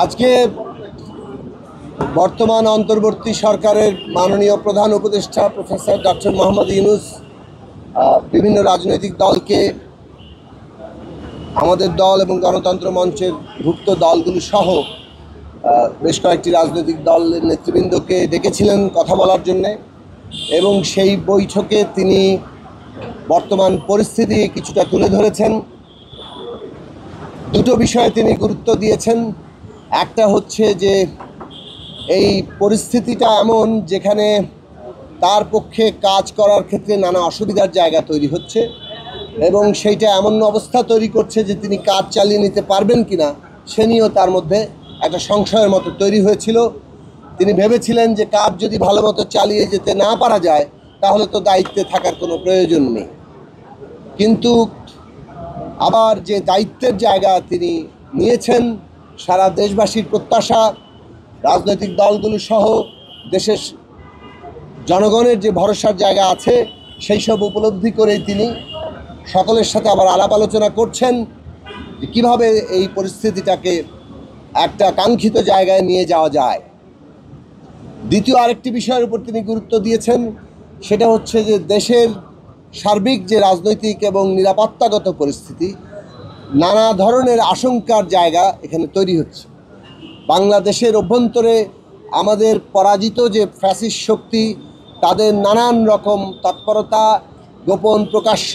আজকে বর্তমান অন্তর্বর্তী সরকারের মাননীয় প্রধান উপদেষ্টা প্রফেসর ডক্টর মোহাম্মদ ইউনূস বিভিন্ন রাজনৈতিক দলকে, আমাদের দল এবং গণতন্ত্র মঞ্চের ভুক্ত দলগুলো সহ বেশ কয়েকটি রাজনৈতিক দলের নেতৃবৃন্দকে ডেকেছিলেন কথা বলার জন্যে, এবং সেই বৈঠকে তিনি বর্তমান পরিস্থিতি কিছুটা তুলে ধরেছেন। দুটো বিষয়ে তিনি গুরুত্ব দিয়েছেন। একটা হচ্ছে যে এই পরিস্থিতিটা এমন যেখানে তার পক্ষে কাজ করার ক্ষেত্রে নানা অসুবিধার জায়গা তৈরি হচ্ছে, এবং সেইটা এমন অবস্থা তৈরি করছে যে তিনি কাজ চালিয়ে নিতে পারবেন কিনা সে নিয়েও তার মধ্যে একটা সংশয়ের মতো তৈরি হয়েছিল। তিনি ভেবেছিলেন যে কাজ যদি ভালো মতো চালিয়ে যেতে না পারা যায় তাহলে তো দায়িত্বে থাকার কোনো প্রয়োজন নেই, কিন্তু আবার যে দায়িত্বের জায়গা তিনি নিয়েছেন, সারা দেশবাসীর প্রত্যাশা, রাজনৈতিক দলগুলো সহ দেশের জনগণের যে ভরসার জায়গা আছে, সেই সব উপলব্ধি করেই তিনি সকলের সাথে আবার আলাপ আলোচনা করছেন যে কীভাবে এই পরিস্থিতিটাকে একটা কাঙ্ক্ষিত জায়গায় নিয়ে যাওয়া যায়। দ্বিতীয় আরেকটি বিষয়ের উপর তিনি গুরুত্ব দিয়েছেন, সেটা হচ্ছে যে দেশের সার্বিক যে রাজনৈতিক এবং নিরাপত্তাগত পরিস্থিতি, নানা ধরনের আশঙ্কার জায়গা এখানে তৈরি হচ্ছে। বাংলাদেশের অভ্যন্তরে আমাদের পরাজিত যে ফ্যাসিস্ট শক্তি, তাদের নানান রকম তৎপরতা, গোপন প্রকাশ্য,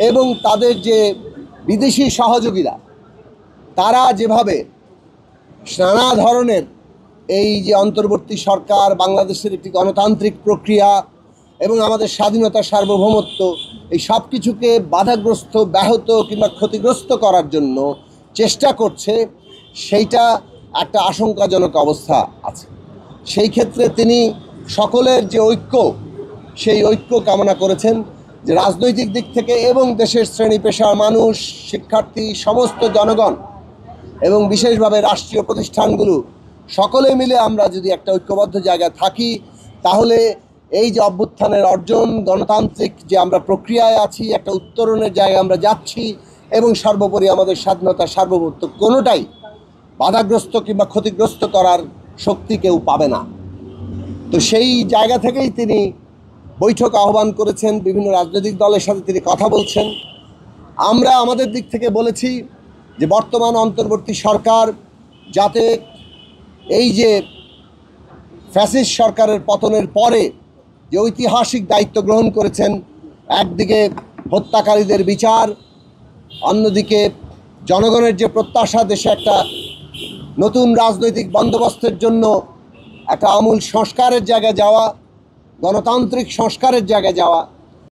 এবং তাদের যে বিদেশি সহযোগীরা, তারা যেভাবে নানা ধরনের এই যে অন্তর্বর্তী সরকার, বাংলাদেশের একটি গণতান্ত্রিক প্রক্রিয়া এবং আমাদের স্বাধীনতা, সার্বভৌমত্ব, এই সব কিছুকে বাধাগ্রস্ত, ব্যাহত কিংবা ক্ষতিগ্রস্ত করার জন্য চেষ্টা করছে, সেইটা একটা আশঙ্কাজনক অবস্থা আছে। সেই ক্ষেত্রে তিনি সকলের যে ঐক্য, সেই ঐক্য কামনা করেছেন, যে রাজনৈতিক দিক থেকে এবং দেশের শ্রেণী পেশার মানুষ, শিক্ষার্থী, সমস্ত জনগণ এবং বিশেষভাবে রাষ্ট্রীয় প্রতিষ্ঠানগুলো সকলে মিলে আমরা যদি একটা ঐক্যবদ্ধ জায়গায় থাকি, তাহলে এই যে অভ্যুত্থানের অর্জন, গণতান্ত্রিক যে আমরা প্রক্রিয়ায় আছি, একটা উত্তরণের জায়গায় আমরা যাচ্ছি, এবং সর্বোপরি আমাদের স্বাধীনতা, সার্বভৌমত্ব কোনোটাই বাধাগ্রস্ত কিংবা ক্ষতিগ্রস্ত করার শক্তি কেউ পাবে না। তো সেই জায়গা থেকেই তিনি বৈঠক আহ্বান করেছেন, বিভিন্ন রাজনৈতিক দলের সাথে তিনি কথা বলছেন। আমরা আমাদের দিক থেকে বলেছি যে বর্তমান অন্তর্বর্তী সরকার যাতে এই যে ফ্যাসিস্ট সরকারের পতনের পরে যে ঐতিহাসিক দায়িত্ব গ্রহণ করেছেন, একদিকে হত্যাকারীদের বিচার, অন্যদিকে জনগণের যে প্রত্যাশা, দেশে একটা নতুন রাজনৈতিক বন্দোবস্তের জন্য একটা আমূল সংস্কারের জায়গায় যাওয়া, গণতান্ত্রিক সংস্কারের জায়গায় যাওয়া,